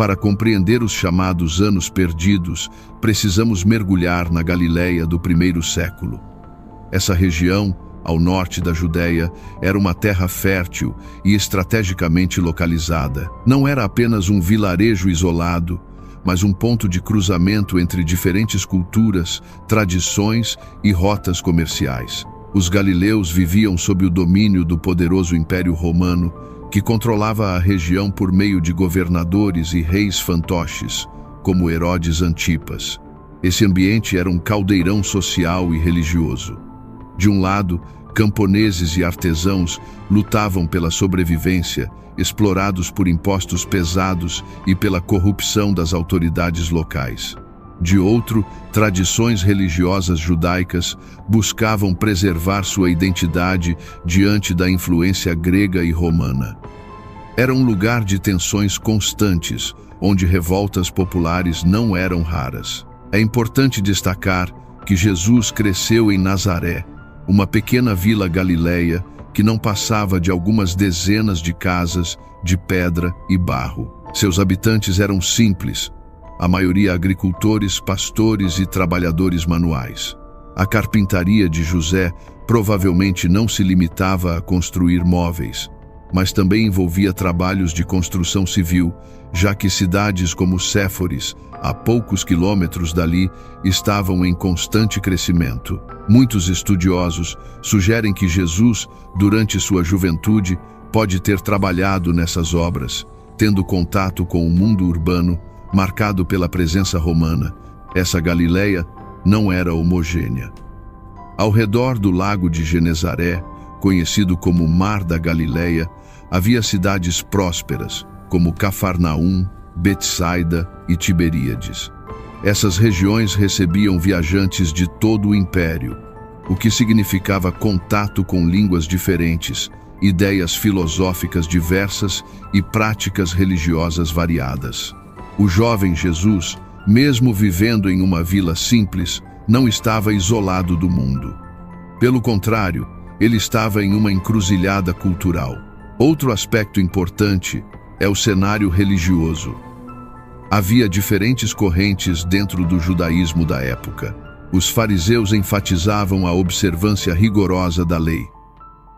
Para compreender os chamados anos perdidos, precisamos mergulhar na Galileia do primeiro século. Essa região, ao norte da Judéia, era uma terra fértil e estrategicamente localizada. Não era apenas um vilarejo isolado, mas um ponto de cruzamento entre diferentes culturas, tradições e rotas comerciais. Os galileus viviam sob o domínio do poderoso Império Romano, que controlava a região por meio de governadores e reis fantoches, como Herodes Antipas. Esse ambiente era um caldeirão social e religioso. De um lado, camponeses e artesãos lutavam pela sobrevivência, explorados por impostos pesados e pela corrupção das autoridades locais. De outro, tradições religiosas judaicas buscavam preservar sua identidade diante da influência grega e romana. Era um lugar de tensões constantes, onde revoltas populares não eram raras. É importante destacar que Jesus cresceu em Nazaré, uma pequena vila galileia que não passava de algumas dezenas de casas de pedra e barro. Seus habitantes eram simples, a maioria agricultores, pastores e trabalhadores manuais. A carpintaria de José provavelmente não se limitava a construir móveis, mas também envolvia trabalhos de construção civil, já que cidades como Séforis, a poucos quilômetros dali, estavam em constante crescimento. Muitos estudiosos sugerem que Jesus, durante sua juventude, pode ter trabalhado nessas obras, tendo contato com o mundo urbano, marcado pela presença romana. Essa Galileia não era homogênea. Ao redor do lago de Genezaré, conhecido como Mar da Galileia, havia cidades prósperas, como Cafarnaum, Betsaida e Tiberíades. Essas regiões recebiam viajantes de todo o império, o que significava contato com línguas diferentes, ideias filosóficas diversas e práticas religiosas variadas. O jovem Jesus, mesmo vivendo em uma vila simples, não estava isolado do mundo. Pelo contrário, ele estava em uma encruzilhada cultural. Outro aspecto importante é o cenário religioso. Havia diferentes correntes dentro do judaísmo da época. Os fariseus enfatizavam a observância rigorosa da lei.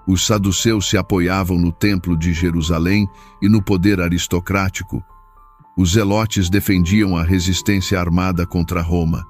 Os saduceus se apoiavam no templo de Jerusalém e no poder aristocrático. Os zelotes defendiam a resistência armada contra Roma.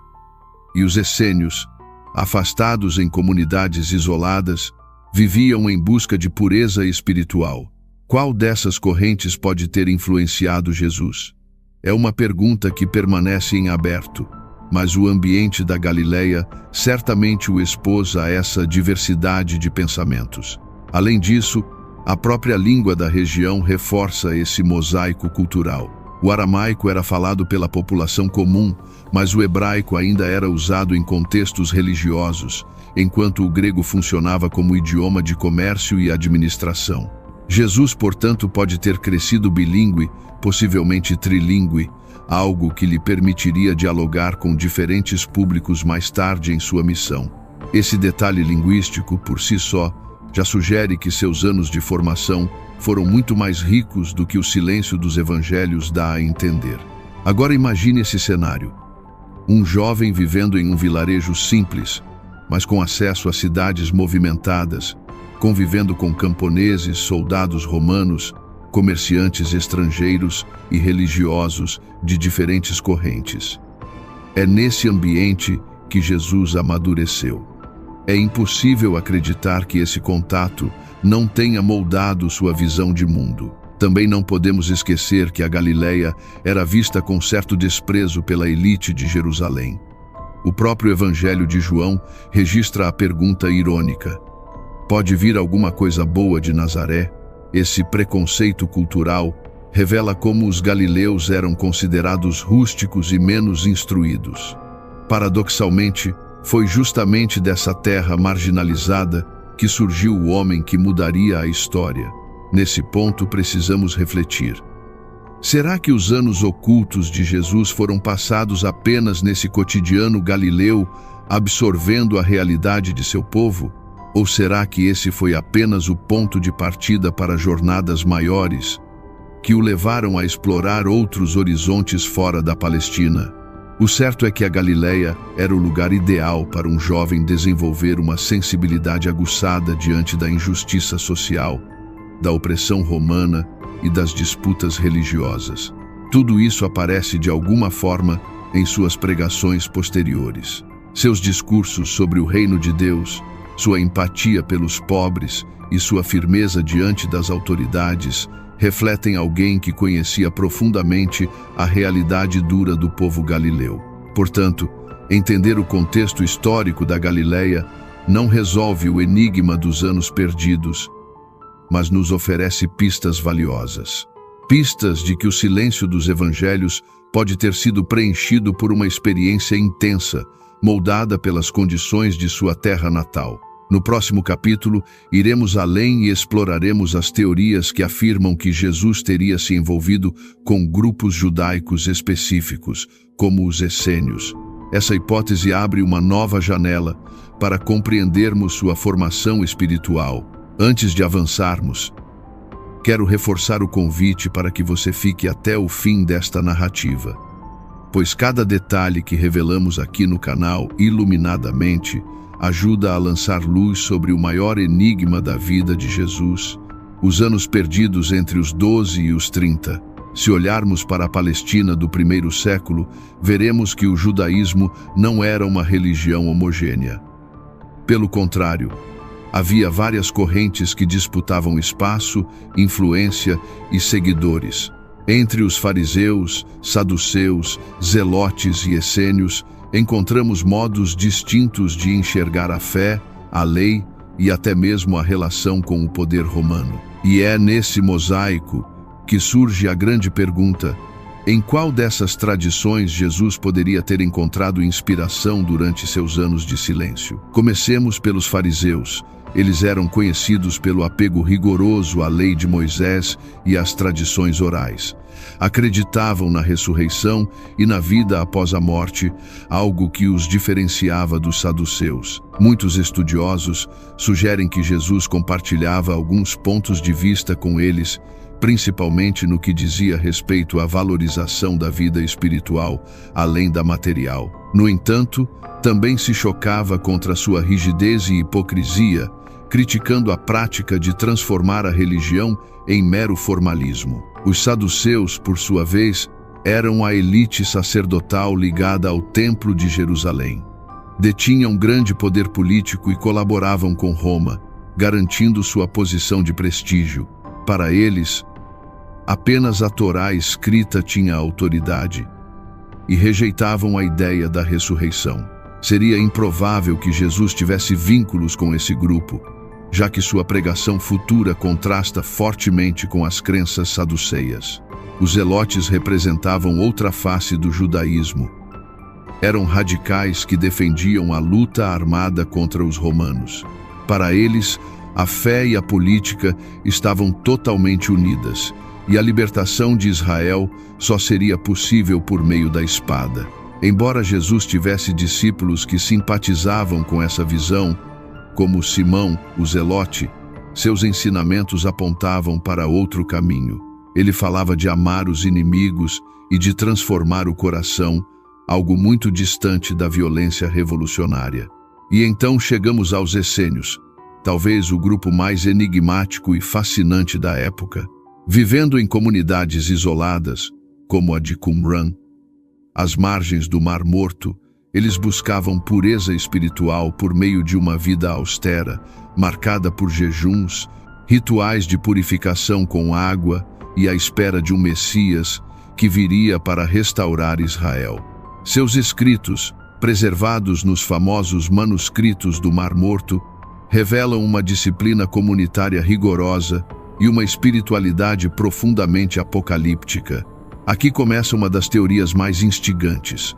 E os essênios, afastados em comunidades isoladas, viviam em busca de pureza espiritual. Qual dessas correntes pode ter influenciado Jesus? É uma pergunta que permanece em aberto, mas o ambiente da Galileia certamente o expôs a essa diversidade de pensamentos. Além disso, a própria língua da região reforça esse mosaico cultural. O aramaico era falado pela população comum, mas o hebraico ainda era usado em contextos religiosos, enquanto o grego funcionava como idioma de comércio e administração. Jesus, portanto, pode ter crescido bilíngue, possivelmente trilíngue, algo que lhe permitiria dialogar com diferentes públicos mais tarde em sua missão. Esse detalhe linguístico, por si só, já sugere que seus anos de formação foram muito mais ricos do que o silêncio dos evangelhos dá a entender. Agora imagine esse cenário. Um jovem vivendo em um vilarejo simples, mas com acesso a cidades movimentadas, convivendo com camponeses, soldados romanos, comerciantes estrangeiros e religiosos de diferentes correntes. É nesse ambiente que Jesus amadureceu. É impossível acreditar que esse contato não tenha moldado sua visão de mundo. Também não podemos esquecer que a Galileia era vista com certo desprezo pela elite de Jerusalém. O próprio Evangelho de João registra a pergunta irônica: pode vir alguma coisa boa de Nazaré? Esse preconceito cultural revela como os galileus eram considerados rústicos e menos instruídos. Paradoxalmente, foi justamente dessa terra marginalizada que surgiu o homem que mudaria a história. Nesse ponto, precisamos refletir. Será que os anos ocultos de Jesus foram passados apenas nesse cotidiano galileu, absorvendo a realidade de seu povo? Ou será que esse foi apenas o ponto de partida para jornadas maiores? que o levaram a explorar outros horizontes fora da Palestina. O certo é que a Galileia era o lugar ideal para um jovem desenvolver uma sensibilidade aguçada diante da injustiça social, da opressão romana e das disputas religiosas. Tudo isso aparece de alguma forma em suas pregações posteriores. Seus discursos sobre o reino de Deus, sua empatia pelos pobres e sua firmeza diante das autoridades refletem alguém que conhecia profundamente a realidade dura do povo galileu. Portanto, entender o contexto histórico da Galileia não resolve o enigma dos anos perdidos, mas nos oferece pistas valiosas. Pistas de que o silêncio dos evangelhos pode ter sido preenchido por uma experiência intensa, moldada pelas condições de sua terra natal. No próximo capítulo, iremos além e exploraremos as teorias que afirmam que Jesus teria se envolvido com grupos judaicos específicos, como os essênios. Essa hipótese abre uma nova janela para compreendermos sua formação espiritual. Antes de avançarmos, quero reforçar o convite para que você fique até o fim desta narrativa, pois cada detalhe que revelamos aqui no canal iluminadamente ajuda a lançar luz sobre o maior enigma da vida de Jesus, os anos perdidos entre os 12 e os 30. Se olharmos para a Palestina do primeiro século, veremos que o judaísmo não era uma religião homogênea. Pelo contrário, havia várias correntes que disputavam espaço, influência e seguidores. Entre os fariseus, saduceus, zelotes e essênios, encontramos modos distintos de enxergar a fé, a lei e até mesmo a relação com o poder romano. E é nesse mosaico que surge a grande pergunta: em qual dessas tradições Jesus poderia ter encontrado inspiração durante seus anos de silêncio? Comecemos pelos fariseus. Eles eram conhecidos pelo apego rigoroso à lei de Moisés e às tradições orais. Acreditavam na ressurreição e na vida após a morte, algo que os diferenciava dos saduceus. Muitos estudiosos sugerem que Jesus compartilhava alguns pontos de vista com eles, principalmente no que dizia respeito à valorização da vida espiritual, além da material. No entanto, também se chocava contra sua rigidez e hipocrisia, criticando a prática de transformar a religião em mero formalismo. Os saduceus, por sua vez, eram a elite sacerdotal ligada ao Templo de Jerusalém. Detinham grande poder político e colaboravam com Roma, garantindo sua posição de prestígio. Para eles, apenas a Torá escrita tinha autoridade, e rejeitavam a ideia da ressurreição. Seria improvável que Jesus tivesse vínculos com esse grupo, já que sua pregação futura contrasta fortemente com as crenças saduceias. Os zelotes representavam outra face do judaísmo. Eram radicais que defendiam a luta armada contra os romanos. Para eles, a fé e a política estavam totalmente unidas, e a libertação de Israel só seria possível por meio da espada. Embora Jesus tivesse discípulos que simpatizavam com essa visão, como Simão, o zelote, seus ensinamentos apontavam para outro caminho. Ele falava de amar os inimigos e de transformar o coração, algo muito distante da violência revolucionária. E então chegamos aos essênios, talvez o grupo mais enigmático e fascinante da época. Vivendo em comunidades isoladas, como a de Qumran, às margens do Mar Morto, eles buscavam pureza espiritual por meio de uma vida austera, marcada por jejuns, rituais de purificação com água e a espera de um Messias que viria para restaurar Israel. Seus escritos, preservados nos famosos manuscritos do Mar Morto, revelam uma disciplina comunitária rigorosa e uma espiritualidade profundamente apocalíptica. Aqui começa uma das teorias mais instigantes.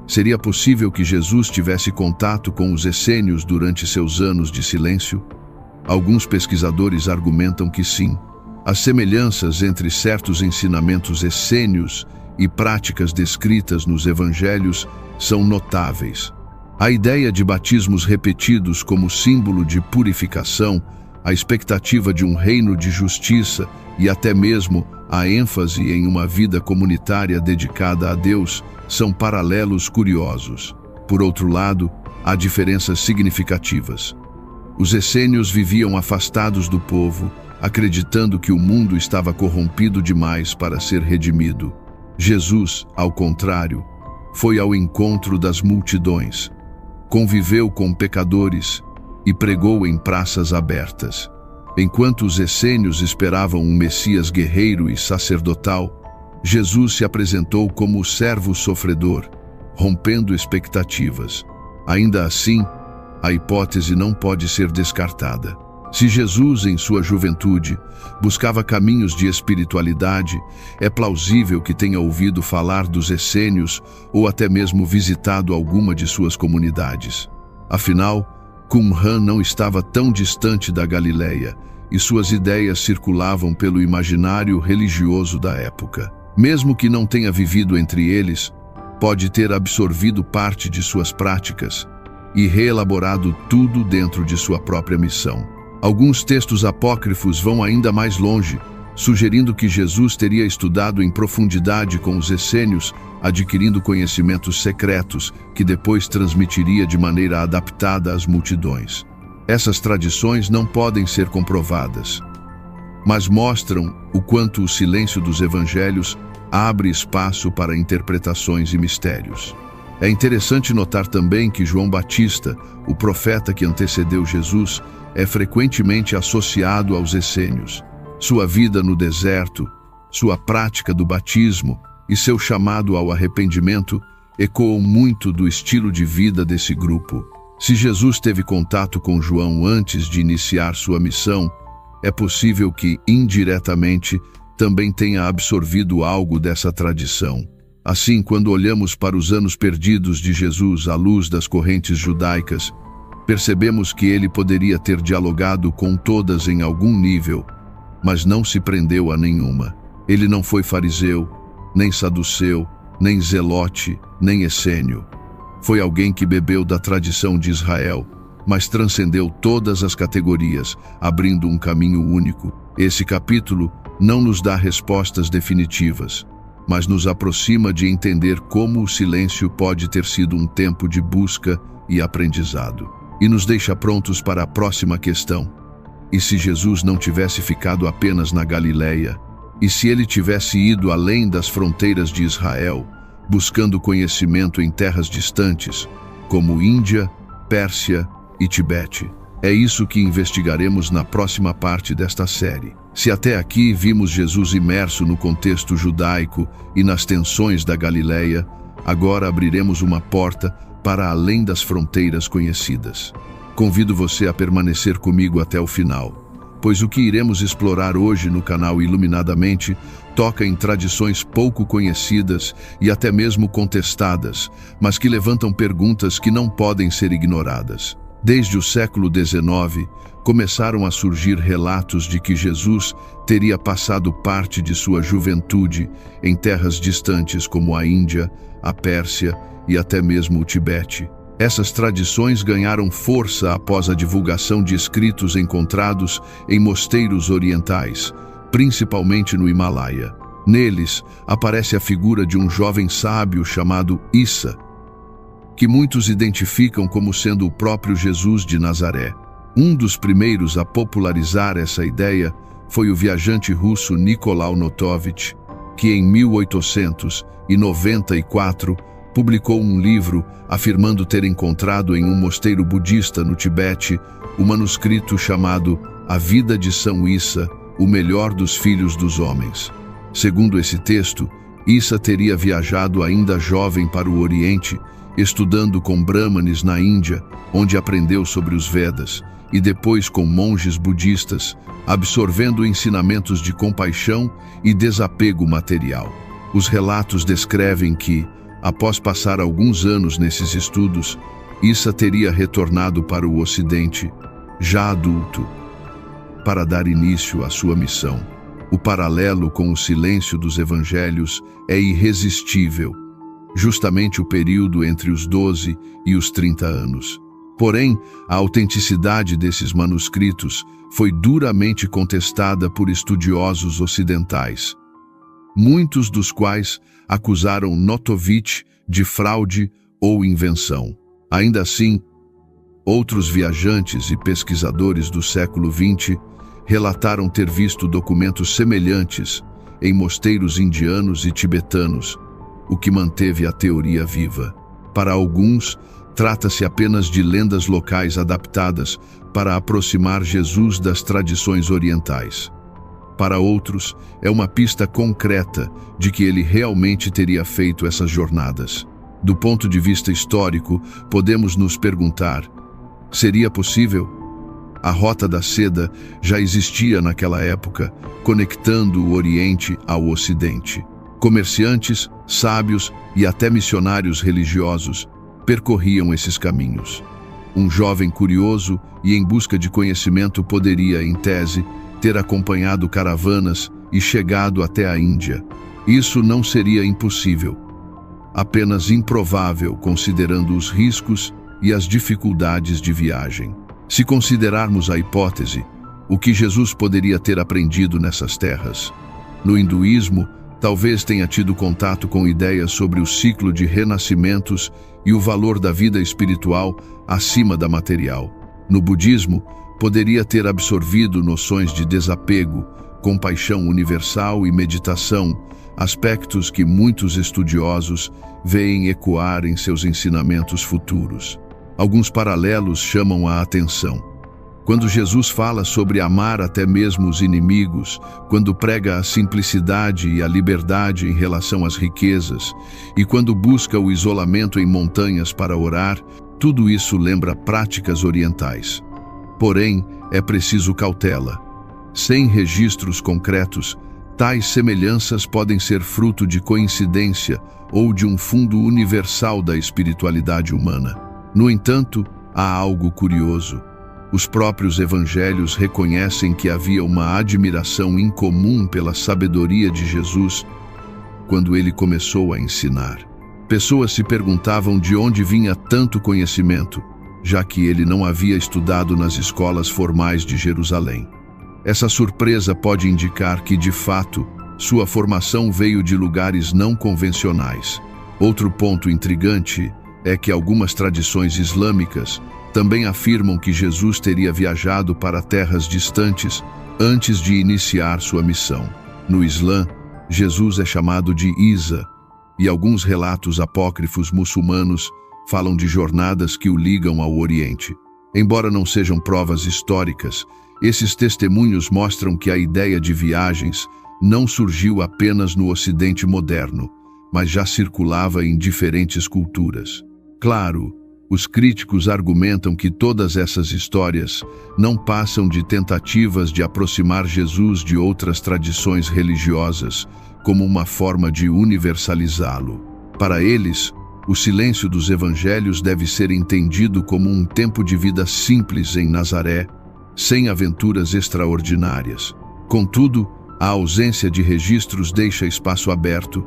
Seria possível que Jesus tivesse contato com os essênios durante seus anos de silêncio? Alguns pesquisadores argumentam que sim. As semelhanças entre certos ensinamentos essênios e práticas descritas nos evangelhos são notáveis. A ideia de batismos repetidos como símbolo de purificação a expectativa de um reino de justiça e até mesmo a ênfase em uma vida comunitária dedicada a Deus são paralelos curiosos. Por outro lado, há diferenças significativas. Os essênios viviam afastados do povo, acreditando que o mundo estava corrompido demais para ser redimido. Jesus, ao contrário, foi ao encontro das multidões, conviveu com pecadores e pregou em praças abertas. Enquanto os essênios esperavam um Messias guerreiro e sacerdotal, Jesus se apresentou como o servo sofredor, rompendo expectativas. Ainda assim, a hipótese não pode ser descartada. Se Jesus, em sua juventude, buscava caminhos de espiritualidade, é plausível que tenha ouvido falar dos essênios ou até mesmo visitado alguma de suas comunidades. Afinal, Qumran não estava tão distante da Galileia e suas ideias circulavam pelo imaginário religioso da época. Mesmo que não tenha vivido entre eles, pode ter absorvido parte de suas práticas e reelaborado tudo dentro de sua própria missão. Alguns textos apócrifos vão ainda mais longe, sugerindo que Jesus teria estudado em profundidade com os essênios, adquirindo conhecimentos secretos que depois transmitiria de maneira adaptada às multidões. Essas tradições não podem ser comprovadas, mas mostram o quanto o silêncio dos evangelhos abre espaço para interpretações e mistérios. É interessante notar também que João Batista, o profeta que antecedeu Jesus, é frequentemente associado aos essênios. Sua vida no deserto, sua prática do batismo e seu chamado ao arrependimento ecoam muito do estilo de vida desse grupo. Se Jesus teve contato com João antes de iniciar sua missão, é possível que, indiretamente, também tenha absorvido algo dessa tradição. Assim, quando olhamos para os anos perdidos de Jesus à luz das correntes judaicas, percebemos que ele poderia ter dialogado com todas em algum nível, mas não se prendeu a nenhuma. Ele não foi fariseu, nem saduceu, nem zelote, nem essênio. Foi alguém que bebeu da tradição de Israel, mas transcendeu todas as categorias, abrindo um caminho único. Esse capítulo não nos dá respostas definitivas, mas nos aproxima de entender como o silêncio pode ter sido um tempo de busca e aprendizado. E nos deixa prontos para a próxima questão. E se Jesus não tivesse ficado apenas na Galileia? E se ele tivesse ido além das fronteiras de Israel, buscando conhecimento em terras distantes, como Índia, Pérsia e Tibete? É isso que investigaremos na próxima parte desta série. Se até aqui vimos Jesus imerso no contexto judaico e nas tensões da Galileia, agora abriremos uma porta para além das fronteiras conhecidas. Convido você a permanecer comigo até o final, pois o que iremos explorar hoje no canal Iluminadamente toca em tradições pouco conhecidas e até mesmo contestadas, mas que levantam perguntas que não podem ser ignoradas. Desde o século XIX, começaram a surgir relatos de que Jesus teria passado parte de sua juventude em terras distantes como a Índia, a Pérsia e até mesmo o Tibete. Essas tradições ganharam força após a divulgação de escritos encontrados em mosteiros orientais, principalmente no Himalaia. Neles, aparece a figura de um jovem sábio chamado Issa, que muitos identificam como sendo o próprio Jesus de Nazaré. Um dos primeiros a popularizar essa ideia foi o viajante russo Nicolau Notovitch, que em 1894 publicou um livro afirmando ter encontrado em um mosteiro budista no Tibete o manuscrito chamado A Vida de São Issa, o melhor dos filhos dos homens. Segundo esse texto, Issa teria viajado ainda jovem para o Oriente, estudando com brahmanes na Índia, onde aprendeu sobre os Vedas, e depois com monges budistas, absorvendo ensinamentos de compaixão e desapego material. Os relatos descrevem que, após passar alguns anos nesses estudos, Issa teria retornado para o Ocidente, já adulto, para dar início à sua missão. O paralelo com o silêncio dos evangelhos é irresistível, justamente o período entre os 12 e os 30 anos. Porém, a autenticidade desses manuscritos foi duramente contestada por estudiosos ocidentais, muitos dos quais acusaram Notovitch de fraude ou invenção. Ainda assim, outros viajantes e pesquisadores do século XX relataram ter visto documentos semelhantes em mosteiros indianos e tibetanos, o que manteve a teoria viva. Para alguns, trata-se apenas de lendas locais adaptadas para aproximar Jesus das tradições orientais. Para outros, é uma pista concreta de que ele realmente teria feito essas jornadas. Do ponto de vista histórico, podemos nos perguntar: seria possível? A Rota da Seda já existia naquela época, conectando o Oriente ao Ocidente. Comerciantes, sábios e até missionários religiosos percorriam esses caminhos. Um jovem curioso e em busca de conhecimento poderia, em tese, ter acompanhado caravanas e chegado até a Índia. Isso não seria impossível, apenas improvável considerando os riscos e as dificuldades de viagem. Se considerarmos a hipótese, o que Jesus poderia ter aprendido nessas terras? No hinduísmo, talvez tenha tido contato com ideias sobre o ciclo de renascimentos e o valor da vida espiritual acima da material. No budismo, poderia ter absorvido noções de desapego, compaixão universal e meditação, aspectos que muitos estudiosos veem ecoar em seus ensinamentos futuros. Alguns paralelos chamam a atenção. Quando Jesus fala sobre amar até mesmo os inimigos, quando prega a simplicidade e a liberdade em relação às riquezas, e quando busca o isolamento em montanhas para orar, tudo isso lembra práticas orientais. Porém, é preciso cautela. Sem registros concretos, tais semelhanças podem ser fruto de coincidência ou de um fundo universal da espiritualidade humana. No entanto, há algo curioso. Os próprios evangelhos reconhecem que havia uma admiração incomum pela sabedoria de Jesus quando ele começou a ensinar. Pessoas se perguntavam de onde vinha tanto conhecimento, já que ele não havia estudado nas escolas formais de Jerusalém. Essa surpresa pode indicar que, de fato, sua formação veio de lugares não convencionais. Outro ponto intrigante é que algumas tradições islâmicas também afirmam que Jesus teria viajado para terras distantes antes de iniciar sua missão. No Islã, Jesus é chamado de Isa, e alguns relatos apócrifos muçulmanos falam de jornadas que o ligam ao Oriente. Embora não sejam provas históricas, esses testemunhos mostram que a ideia de viagens não surgiu apenas no Ocidente moderno, mas já circulava em diferentes culturas. Claro, os críticos argumentam que todas essas histórias não passam de tentativas de aproximar Jesus de outras tradições religiosas, como uma forma de universalizá-lo. Para eles, o silêncio dos evangelhos deve ser entendido como um tempo de vida simples em Nazaré, sem aventuras extraordinárias. Contudo, a ausência de registros deixa espaço aberto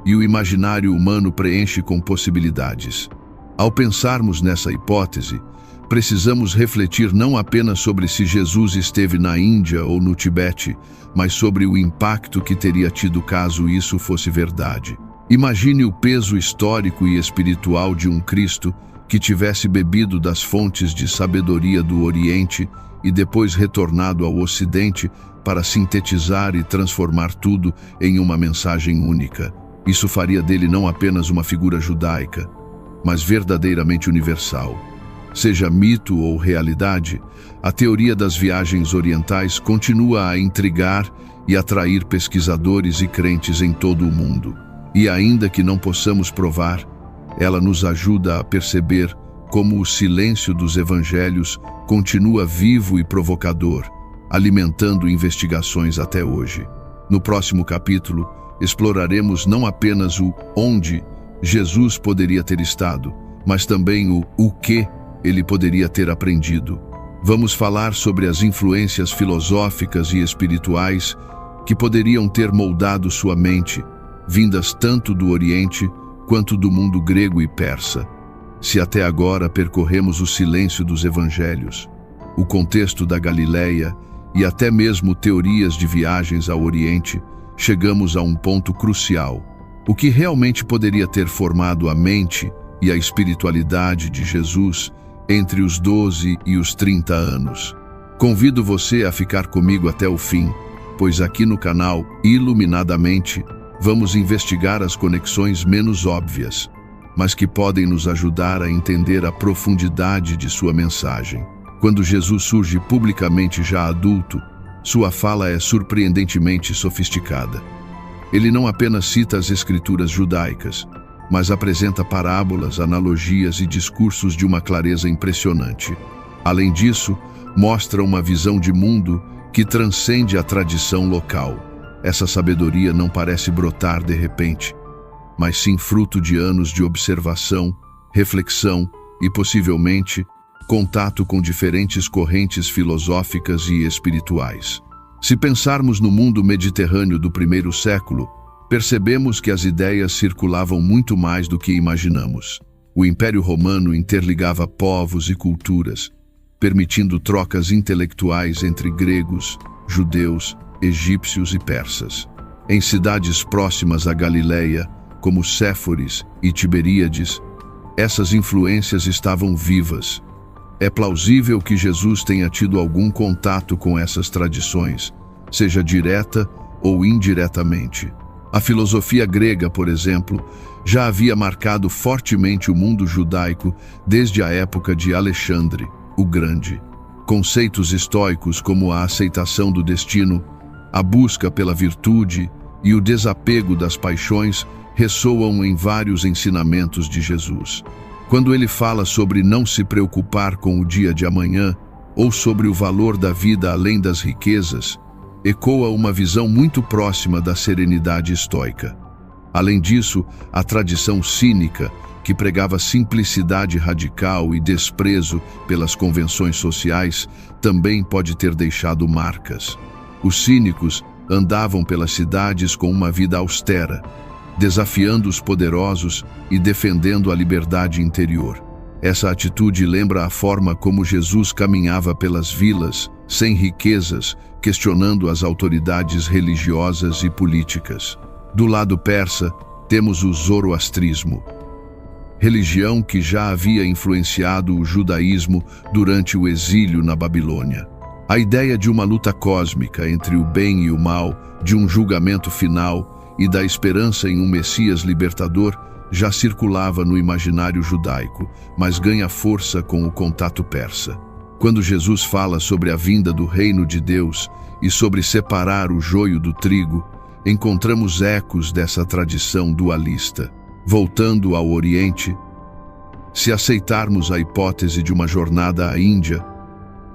e o imaginário humano preenche com possibilidades. Ao pensarmos nessa hipótese, precisamos refletir não apenas sobre se Jesus esteve na Índia ou no Tibete, mas sobre o impacto que teria tido caso isso fosse verdade. Imagine o peso histórico e espiritual de um Cristo que tivesse bebido das fontes de sabedoria do Oriente e depois retornado ao Ocidente para sintetizar e transformar tudo em uma mensagem única. Isso faria dele não apenas uma figura judaica, mas verdadeiramente universal. Seja mito ou realidade, a teoria das viagens orientais continua a intrigar e atrair pesquisadores e crentes em todo o mundo. E ainda que não possamos provar, ela nos ajuda a perceber como o silêncio dos evangelhos continua vivo e provocador, alimentando investigações até hoje. No próximo capítulo, exploraremos não apenas o onde Jesus poderia ter estado, mas também o que ele poderia ter aprendido. Vamos falar sobre as influências filosóficas e espirituais que poderiam ter moldado sua mente, vindas tanto do Oriente quanto do mundo grego e persa. se até agora percorremos o silêncio dos evangelhos, o contexto da Galileia e até mesmo teorias de viagens ao Oriente, chegamos a um ponto crucial. O que realmente poderia ter formado a mente e a espiritualidade de Jesus entre os 12 e os 30 anos? Convido você a ficar comigo até o fim, pois aqui no canal Iluminadamente vamos investigar as conexões menos óbvias, mas que podem nos ajudar a entender a profundidade de sua mensagem. Quando Jesus surge publicamente já adulto, sua fala é surpreendentemente sofisticada. Ele não apenas cita as escrituras judaicas, mas apresenta parábolas, analogias e discursos de uma clareza impressionante. Além disso, mostra uma visão de mundo que transcende a tradição local. Essa sabedoria não parece brotar de repente, mas sim fruto de anos de observação, reflexão e, possivelmente, contato com diferentes correntes filosóficas e espirituais. Se pensarmos no mundo mediterrâneo do primeiro século, percebemos que as ideias circulavam muito mais do que imaginamos. O Império Romano interligava povos e culturas, permitindo trocas intelectuais entre gregos, judeus, egípcios e persas. Em cidades próximas à Galileia, como Séforis e Tiberíades, essas influências estavam vivas. É plausível que Jesus tenha tido algum contato com essas tradições, seja direta ou indiretamente. A filosofia grega, por exemplo, já havia marcado fortemente o mundo judaico desde a época de Alexandre, o Grande. Conceitos estoicos como a aceitação do destino, a busca pela virtude e o desapego das paixões ressoam em vários ensinamentos de Jesus. Quando ele fala sobre não se preocupar com o dia de amanhã ou sobre o valor da vida além das riquezas, ecoa uma visão muito próxima da serenidade estoica. Além disso, a tradição cínica, que pregava simplicidade radical e desprezo pelas convenções sociais, também pode ter deixado marcas. Os cínicos andavam pelas cidades com uma vida austera, desafiando os poderosos e defendendo a liberdade interior. Essa atitude lembra a forma como Jesus caminhava pelas vilas, sem riquezas, questionando as autoridades religiosas e políticas. Do lado persa, temos o zoroastrismo, religião que já havia influenciado o judaísmo durante o exílio na Babilônia. A ideia de uma luta cósmica entre o bem e o mal, de um julgamento final e da esperança em um Messias libertador já circulava no imaginário judaico, mas ganha força com o contato persa. Quando Jesus fala sobre a vinda do reino de Deus e sobre separar o joio do trigo, encontramos ecos dessa tradição dualista. Voltando ao Oriente, se aceitarmos a hipótese de uma jornada à Índia,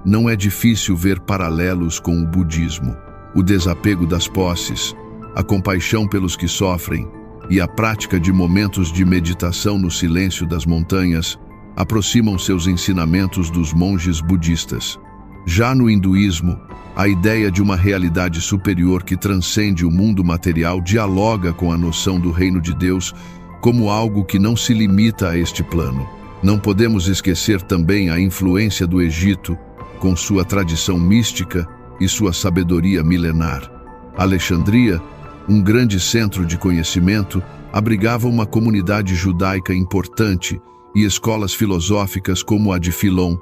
não é difícil ver paralelos com o budismo. O desapego das posses, a compaixão pelos que sofrem e a prática de momentos de meditação no silêncio das montanhas aproximam seus ensinamentos dos monges budistas. Já no hinduísmo, a ideia de uma realidade superior que transcende o mundo material dialoga com a noção do reino de Deus como algo que não se limita a este plano. Não podemos esquecer também a influência do Egito, com sua tradição mística e sua sabedoria milenar. Alexandria, um grande centro de conhecimento, abrigava uma comunidade judaica importante e escolas filosóficas como a de Filon,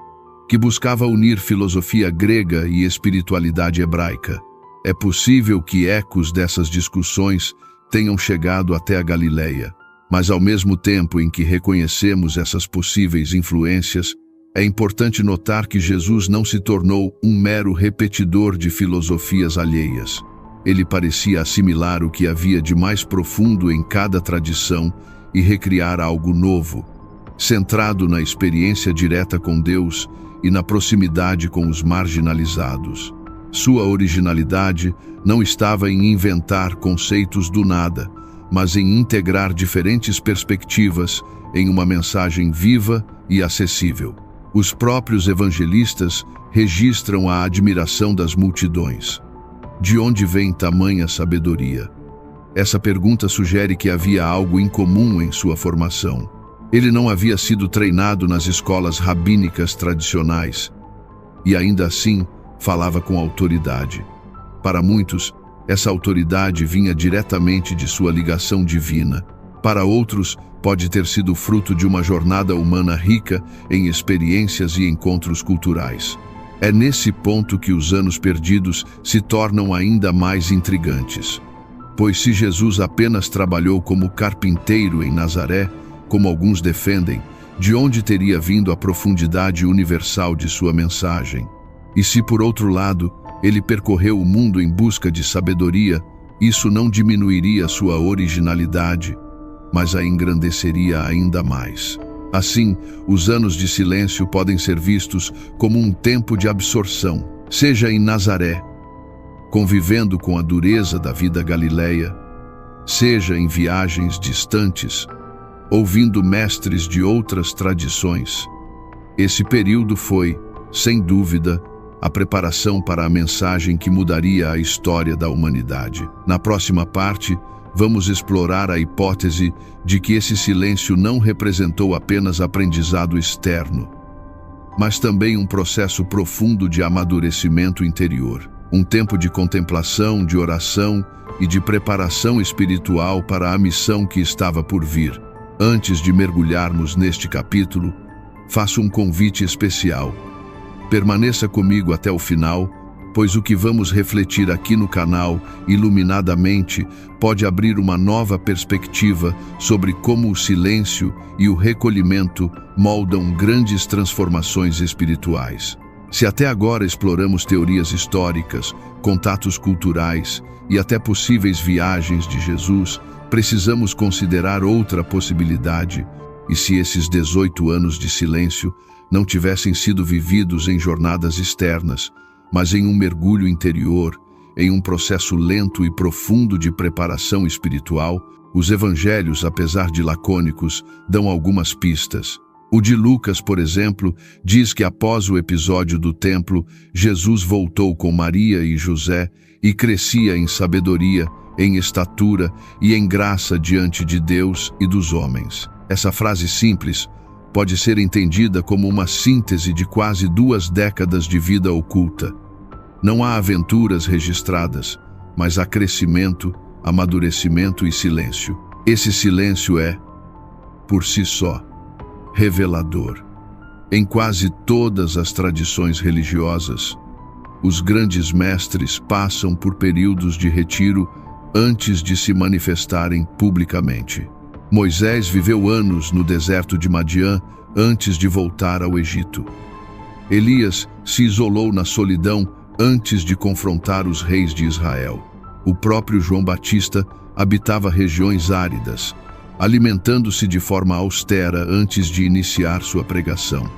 que buscava unir filosofia grega e espiritualidade hebraica. É possível que ecos dessas discussões tenham chegado até a Galileia, mas ao mesmo tempo em que reconhecemos essas possíveis influências, é importante notar que Jesus não se tornou um mero repetidor de filosofias alheias. Ele parecia assimilar o que havia de mais profundo em cada tradição e recriar algo novo, centrado na experiência direta com Deus e na proximidade com os marginalizados. Sua originalidade não estava em inventar conceitos do nada, mas em integrar diferentes perspectivas em uma mensagem viva e acessível. Os próprios evangelistas registram a admiração das multidões. De onde vem tamanha sabedoria? Essa pergunta sugere que havia algo incomum em sua formação. Ele não havia sido treinado nas escolas rabínicas tradicionais e ainda assim falava com autoridade. Para muitos, essa autoridade vinha diretamente de sua ligação divina. Para outros, pode ter sido fruto de uma jornada humana rica em experiências e encontros culturais. É nesse ponto que os anos perdidos se tornam ainda mais intrigantes. Pois se Jesus apenas trabalhou como carpinteiro em Nazaré, como alguns defendem, de onde teria vindo a profundidade universal de sua mensagem? E se, por outro lado, ele percorreu o mundo em busca de sabedoria, isso não diminuiria sua originalidade, mas a engrandeceria ainda mais. Assim, os anos de silêncio podem ser vistos como um tempo de absorção, seja em Nazaré, convivendo com a dureza da vida galileia, seja em viagens distantes, ouvindo mestres de outras tradições. Esse período foi, sem dúvida, a preparação para a mensagem que mudaria a história da humanidade. Na próxima parte, vamos explorar a hipótese de que esse silêncio não representou apenas aprendizado externo, mas também um processo profundo de amadurecimento interior. Um tempo de contemplação, de oração e de preparação espiritual para a missão que estava por vir. Antes de mergulharmos neste capítulo, faço um convite especial. Permaneça comigo até o final, pois o que vamos refletir aqui no canal, iluminadamente, pode abrir uma nova perspectiva sobre como o silêncio e o recolhimento moldam grandes transformações espirituais. Se até agora exploramos teorias históricas, contatos culturais e até possíveis viagens de Jesus, precisamos considerar outra possibilidade. E se esses 18 anos de silêncio não tivessem sido vividos em jornadas externas, mas em um mergulho interior, em um processo lento e profundo de preparação espiritual, os evangelhos, apesar de lacônicos, dão algumas pistas. O de Lucas, por exemplo, diz que após o episódio do templo, Jesus voltou com Maria e José e crescia em sabedoria, em estatura e em graça diante de Deus e dos homens. Essa frase simples pode ser entendida como uma síntese de quase 2 décadas de vida oculta. Não há aventuras registradas, mas há crescimento, amadurecimento e silêncio. Esse silêncio é, por si só, revelador. Em quase todas as tradições religiosas, os grandes mestres passam por períodos de retiro antes de se manifestarem publicamente. Moisés viveu anos no deserto de Madiã antes de voltar ao Egito. Elias se isolou na solidão antes de confrontar os reis de Israel. O próprio João Batista habitava regiões áridas, alimentando-se de forma austera antes de iniciar sua pregação.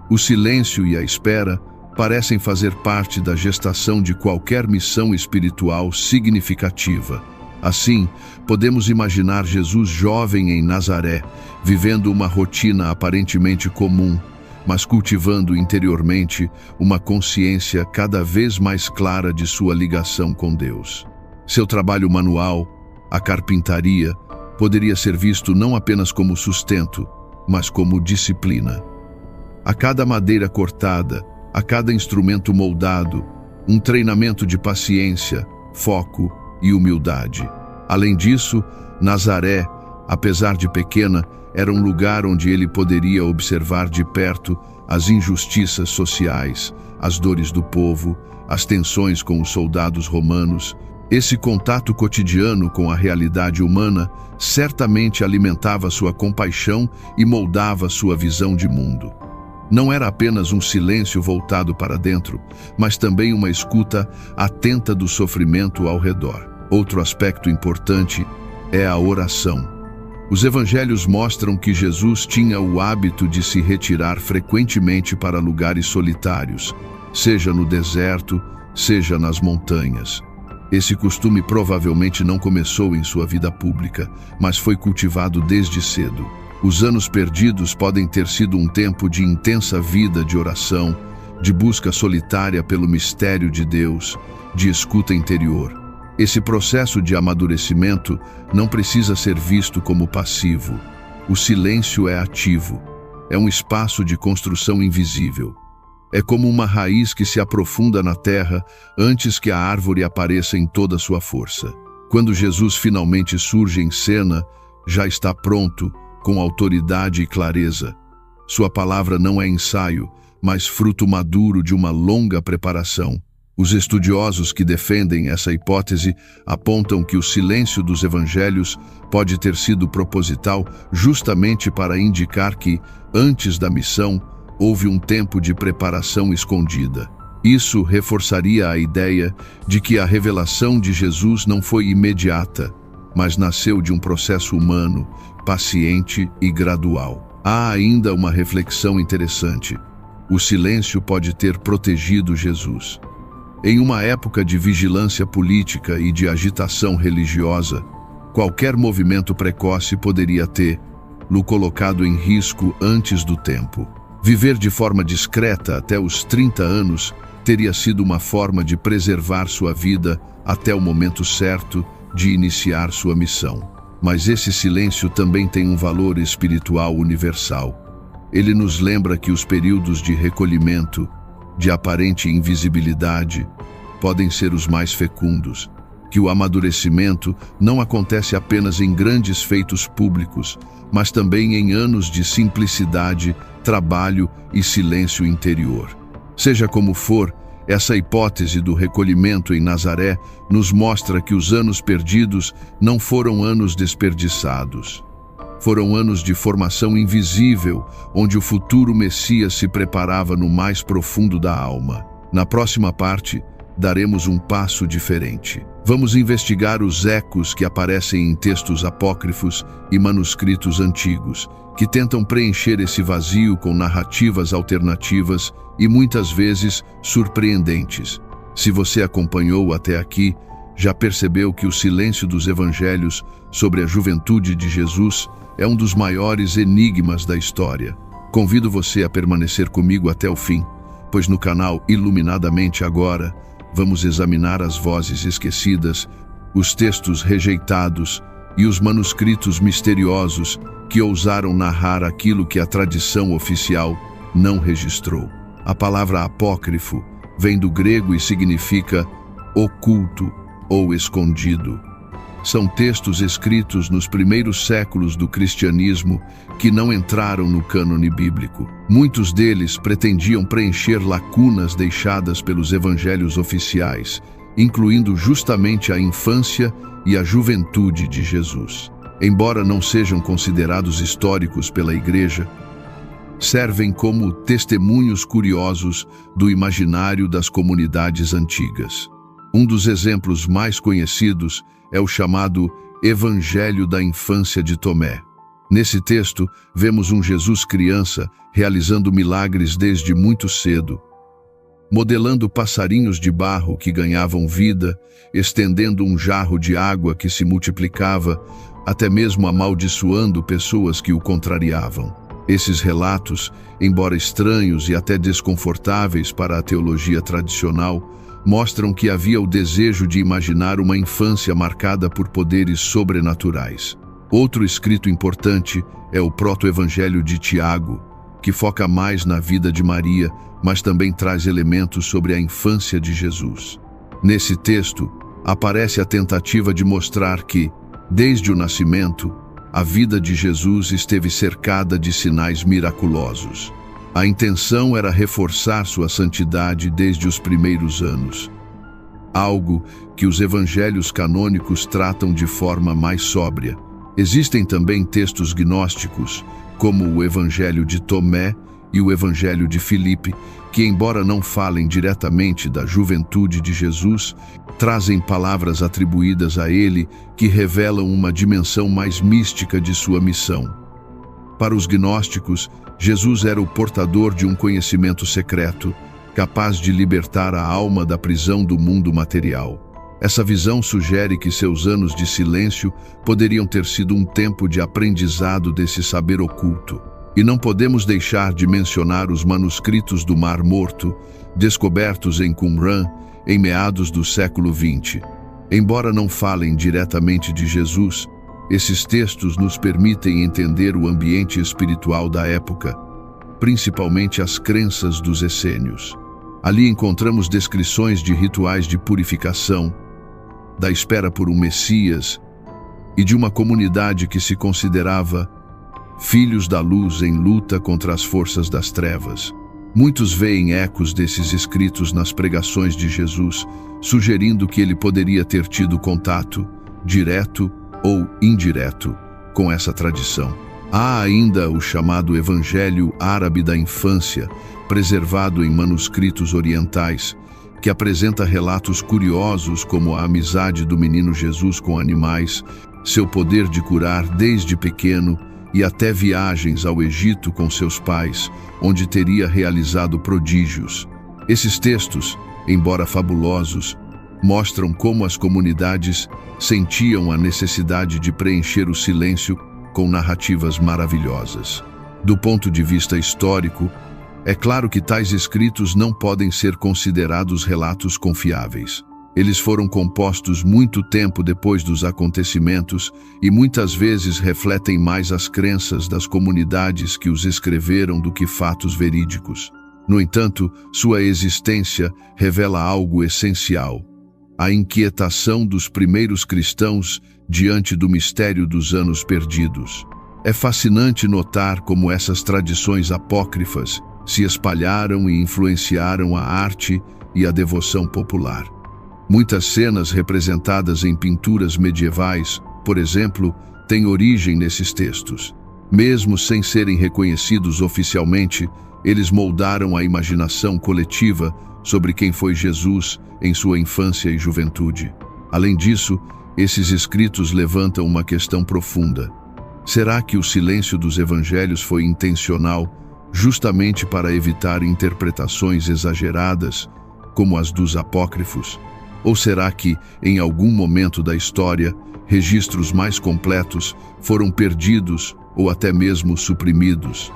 O silêncio e a espera parecem fazer parte da gestação de qualquer missão espiritual significativa. Assim, podemos imaginar Jesus jovem em Nazaré, vivendo uma rotina aparentemente comum, mas cultivando interiormente uma consciência cada vez mais clara de sua ligação com Deus. Seu trabalho manual, a carpintaria, poderia ser visto não apenas como sustento, mas como disciplina. A cada madeira cortada, a cada instrumento moldado, um treinamento de paciência, foco e humildade. Além disso, Nazaré, apesar de pequena, era um lugar onde ele poderia observar de perto as injustiças sociais, as dores do povo, as tensões com os soldados romanos. Esse contato cotidiano com a realidade humana certamente alimentava sua compaixão e moldava sua visão de mundo. Não era apenas um silêncio voltado para dentro, mas também uma escuta atenta do sofrimento ao redor. Outro aspecto importante é a oração. Os evangelhos mostram que Jesus tinha o hábito de se retirar frequentemente para lugares solitários, seja no deserto, seja nas montanhas. Esse costume provavelmente não começou em sua vida pública, mas foi cultivado desde cedo. Os anos perdidos podem ter sido um tempo de intensa vida de oração, de busca solitária pelo mistério de Deus, de escuta interior. Esse processo de amadurecimento não precisa ser visto como passivo. O silêncio é ativo. É um espaço de construção invisível. É como uma raiz que se aprofunda na terra antes que a árvore apareça em toda sua força. Quando Jesus finalmente surge em cena, já está pronto, com autoridade e clareza. Sua palavra não é ensaio, mas fruto maduro de uma longa preparação. Os estudiosos que defendem essa hipótese apontam que o silêncio dos evangelhos pode ter sido proposital justamente para indicar que, antes da missão, houve um tempo de preparação escondida. Isso reforçaria a ideia de que a revelação de Jesus não foi imediata, mas nasceu de um processo humano, paciente e gradual. Há ainda uma reflexão interessante. O silêncio pode ter protegido Jesus. Em uma época de vigilância política e de agitação religiosa, qualquer movimento precoce poderia tê-lo colocado em risco antes do tempo. Viver de forma discreta até os 30 anos teria sido uma forma de preservar sua vida até o momento certo de iniciar sua missão. Mas esse silêncio também tem um valor espiritual universal. Ele nos lembra que os períodos de recolhimento, de aparente invisibilidade, podem ser os mais fecundos, que o amadurecimento não acontece apenas em grandes feitos públicos, mas também em anos de simplicidade, trabalho e silêncio interior. Seja como for, essa hipótese do recolhimento em Nazaré nos mostra que os anos perdidos não foram anos desperdiçados. Foram anos de formação invisível, onde o futuro Messias se preparava no mais profundo da alma. Na próxima parte, daremos um passo diferente. Vamos investigar os ecos que aparecem em textos apócrifos e manuscritos antigos, que tentam preencher esse vazio com narrativas alternativas e muitas vezes surpreendentes. Se você acompanhou até aqui, já percebeu que o silêncio dos evangelhos sobre a juventude de Jesus é um dos maiores enigmas da história. Convido você a permanecer comigo até o fim, pois no canal Iluminadamente Agora, vamos examinar as vozes esquecidas, os textos rejeitados e os manuscritos misteriosos que ousaram narrar aquilo que a tradição oficial não registrou. A palavra apócrifo vem do grego e significa oculto ou escondido. São textos escritos nos primeiros séculos do cristianismo que não entraram no cânone bíblico. Muitos deles pretendiam preencher lacunas deixadas pelos evangelhos oficiais, incluindo justamente a infância e a juventude de Jesus. Embora não sejam considerados históricos pela Igreja, servem como testemunhos curiosos do imaginário das comunidades antigas. Um dos exemplos mais conhecidos é o chamado Evangelho da Infância de Tomé. Nesse texto, vemos um Jesus criança realizando milagres desde muito cedo, modelando passarinhos de barro que ganhavam vida, estendendo um jarro de água que se multiplicava, até mesmo amaldiçoando pessoas que o contrariavam. Esses relatos, embora estranhos e até desconfortáveis para a teologia tradicional, mostram que havia o desejo de imaginar uma infância marcada por poderes sobrenaturais. Outro escrito importante é o proto-evangelho de Tiago, que foca mais na vida de Maria, mas também traz elementos sobre a infância de Jesus. Nesse texto, aparece a tentativa de mostrar que, desde o nascimento, a vida de Jesus esteve cercada de sinais miraculosos. A intenção era reforçar sua santidade desde os primeiros anos, algo que os evangelhos canônicos tratam de forma mais sóbria. Existem também textos gnósticos, como o Evangelho de Tomé e o Evangelho de Filipe, que, embora não falem diretamente da juventude de Jesus, trazem palavras atribuídas a ele que revelam uma dimensão mais mística de sua missão. Para os gnósticos, Jesus era o portador de um conhecimento secreto, capaz de libertar a alma da prisão do mundo material. Essa visão sugere que seus anos de silêncio poderiam ter sido um tempo de aprendizado desse saber oculto. E não podemos deixar de mencionar os manuscritos do Mar Morto, descobertos em Qumran, em meados do século XX. Embora não falem diretamente de Jesus, Esses textos nos permitem entender o ambiente espiritual da época, principalmente as crenças dos essênios. Ali encontramos descrições de rituais de purificação, da espera por um Messias e de uma comunidade que se considerava filhos da luz em luta contra as forças das trevas. Muitos veem ecos desses escritos nas pregações de Jesus, sugerindo que ele poderia ter tido contato, direto ou indireto, com essa tradição. Há ainda o chamado Evangelho Árabe da Infância, preservado em manuscritos orientais, que apresenta relatos curiosos como a amizade do menino Jesus com animais, seu poder de curar desde pequeno e até viagens ao Egito com seus pais, onde teria realizado prodígios. Esses textos, embora fabulosos, mostram como as comunidades sentiam a necessidade de preencher o silêncio com narrativas maravilhosas. Do ponto de vista histórico, é claro que tais escritos não podem ser considerados relatos confiáveis. Eles foram compostos muito tempo depois dos acontecimentos e muitas vezes refletem mais as crenças das comunidades que os escreveram do que fatos verídicos. No entanto, sua existência revela algo essencial: a inquietação dos primeiros cristãos diante do mistério dos anos perdidos. É fascinante notar como essas tradições apócrifas se espalharam e influenciaram a arte e a devoção popular. Muitas cenas representadas em pinturas medievais, por exemplo, têm origem nesses textos. Mesmo sem serem reconhecidos oficialmente, eles moldaram a imaginação coletiva sobre quem foi Jesus em sua infância e juventude. Além disso, esses escritos levantam uma questão profunda. Será que o silêncio dos evangelhos foi intencional, justamente para evitar interpretações exageradas, como as dos apócrifos? Ou será que, em algum momento da história, registros mais completos foram perdidos ou até mesmo suprimidos?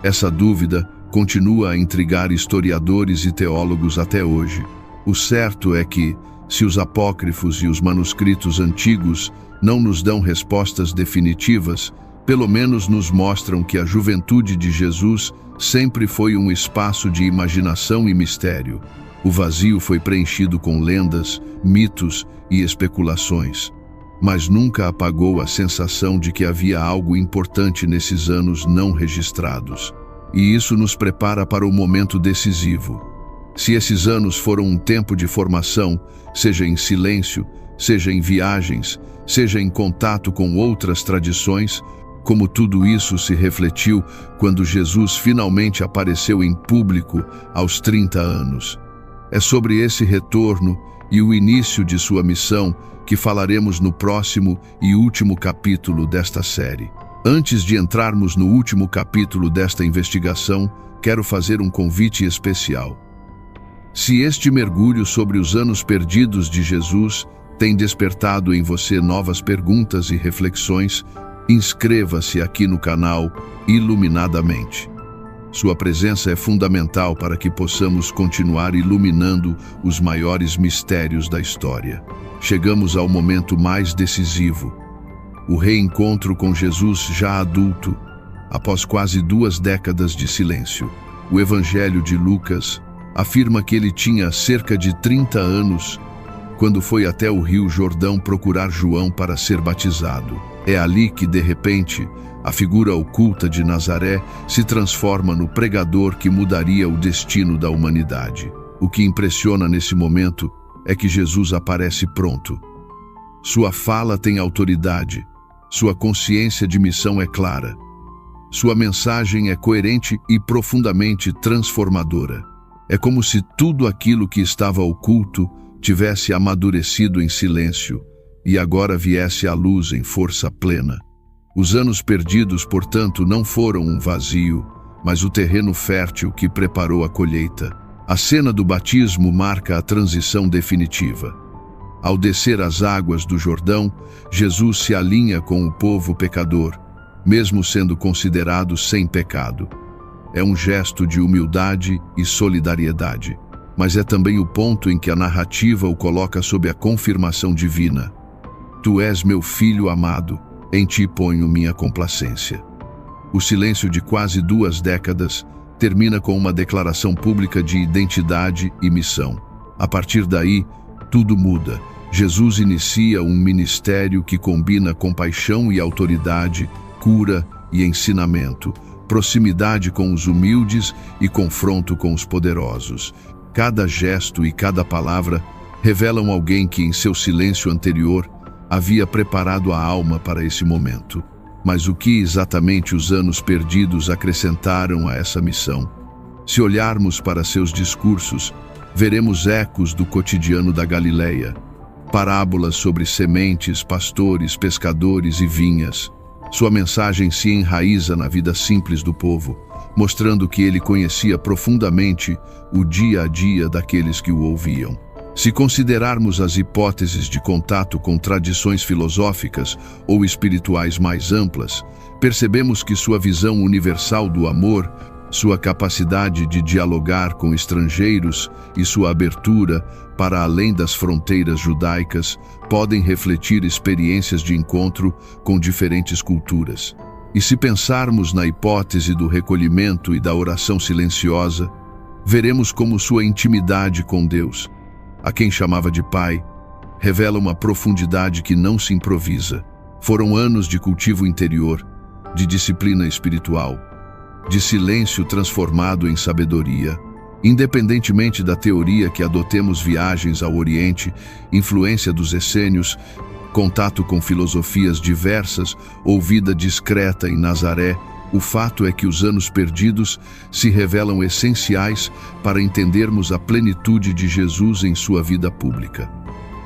Essa dúvida continua a intrigar historiadores e teólogos até hoje. O certo é que, se os apócrifos e os manuscritos antigos não nos dão respostas definitivas, pelo menos nos mostram que a juventude de Jesus sempre foi um espaço de imaginação e mistério. O vazio foi preenchido com lendas, mitos e especulações, mas nunca apagou a sensação de que havia algo importante nesses anos não registrados. E isso nos prepara para o momento decisivo. Se esses anos foram um tempo de formação, seja em silêncio, seja em viagens, seja em contato com outras tradições, como tudo isso se refletiu quando Jesus finalmente apareceu em público aos 30 anos. É sobre esse retorno e o início de sua missão que falaremos no próximo e último capítulo desta série. Antes de entrarmos no último capítulo desta investigação, quero fazer um convite especial. Se este mergulho sobre os anos perdidos de Jesus tem despertado em você novas perguntas e reflexões, inscreva-se aqui no canal Iluminadamente. Sua presença é fundamental para que possamos continuar iluminando os maiores mistérios da história. Chegamos ao momento mais decisivo: o reencontro com Jesus já adulto, após quase 2 décadas de silêncio. O Evangelho de Lucas afirma que ele tinha cerca de 30 anos quando foi até o Rio Jordão procurar João para ser batizado. É ali que, de repente, a figura oculta de Nazaré se transforma no pregador que mudaria o destino da humanidade. O que impressiona nesse momento é que Jesus aparece pronto. Sua fala tem autoridade, sua consciência de missão é clara. Sua mensagem é coerente e profundamente transformadora. É como se tudo aquilo que estava oculto tivesse amadurecido em silêncio e agora viesse à luz em força plena. Os anos perdidos, portanto, não foram um vazio, mas o terreno fértil que preparou a colheita. A cena do batismo marca a transição definitiva. Ao descer as águas do Jordão, Jesus se alinha com o povo pecador, mesmo sendo considerado sem pecado. É um gesto de humildade e solidariedade, mas é também o ponto em que a narrativa o coloca sob a confirmação divina. Tu és meu filho amado, em ti ponho minha complacência. O silêncio de quase 2 décadas termina com uma declaração pública de identidade e missão. A partir daí, tudo muda. Jesus inicia um ministério que combina compaixão e autoridade, cura e ensinamento, proximidade com os humildes e confronto com os poderosos. Cada gesto e cada palavra revelam alguém que, em seu silêncio anterior, havia preparado a alma para esse momento. Mas o que exatamente os anos perdidos acrescentaram a essa missão? Se olharmos para seus discursos, veremos ecos do cotidiano da Galileia, parábolas sobre sementes, pastores, pescadores e vinhas. Sua mensagem se enraiza na vida simples do povo, mostrando que ele conhecia profundamente o dia a dia daqueles que o ouviam. Se considerarmos as hipóteses de contato com tradições filosóficas ou espirituais mais amplas, percebemos que sua visão universal do amor, sua capacidade de dialogar com estrangeiros e sua abertura para além das fronteiras judaicas podem refletir experiências de encontro com diferentes culturas. E se pensarmos na hipótese do recolhimento e da oração silenciosa, veremos como sua intimidade com Deus, a quem chamava de Pai, revela uma profundidade que não se improvisa. Foram anos de cultivo interior, de disciplina espiritual, de silêncio transformado em sabedoria. Independentemente da teoria que adotemos, viagens ao Oriente, influência dos essênios, contato com filosofias diversas ou vida discreta em Nazaré, o fato é que os anos perdidos se revelam essenciais para entendermos a plenitude de Jesus em sua vida pública.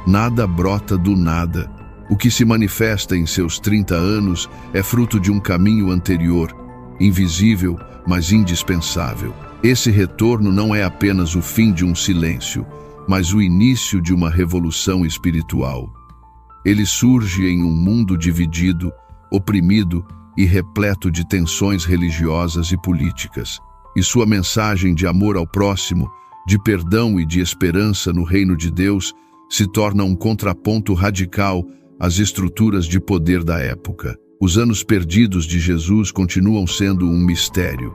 Nada brota do nada. O que se manifesta em seus 30 anos é fruto de um caminho anterior, invisível, mas indispensável. Esse retorno não é apenas o fim de um silêncio, mas o início de uma revolução espiritual. Ele surge em um mundo dividido, oprimido e repleto de tensões religiosas e políticas. E sua mensagem de amor ao próximo, de perdão e de esperança no reino de Deus, se torna um contraponto radical às estruturas de poder da época. Os anos perdidos de Jesus continuam sendo um mistério.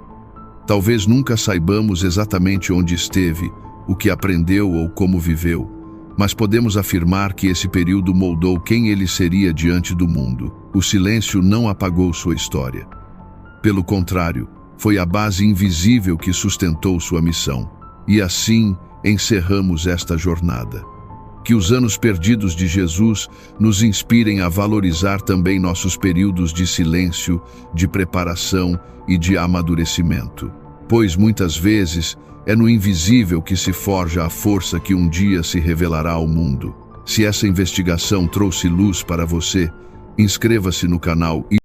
Talvez nunca saibamos exatamente onde esteve, o que aprendeu ou como viveu, mas podemos afirmar que esse período moldou quem ele seria diante do mundo. O silêncio não apagou sua história. Pelo contrário, foi a base invisível que sustentou sua missão. E assim encerramos esta jornada. Que os anos perdidos de Jesus nos inspirem a valorizar também nossos períodos de silêncio, de preparação e de amadurecimento. Pois muitas vezes é no invisível que se forja a força que um dia se revelará ao mundo. Se essa investigação trouxe luz para você, inscreva-se no canal e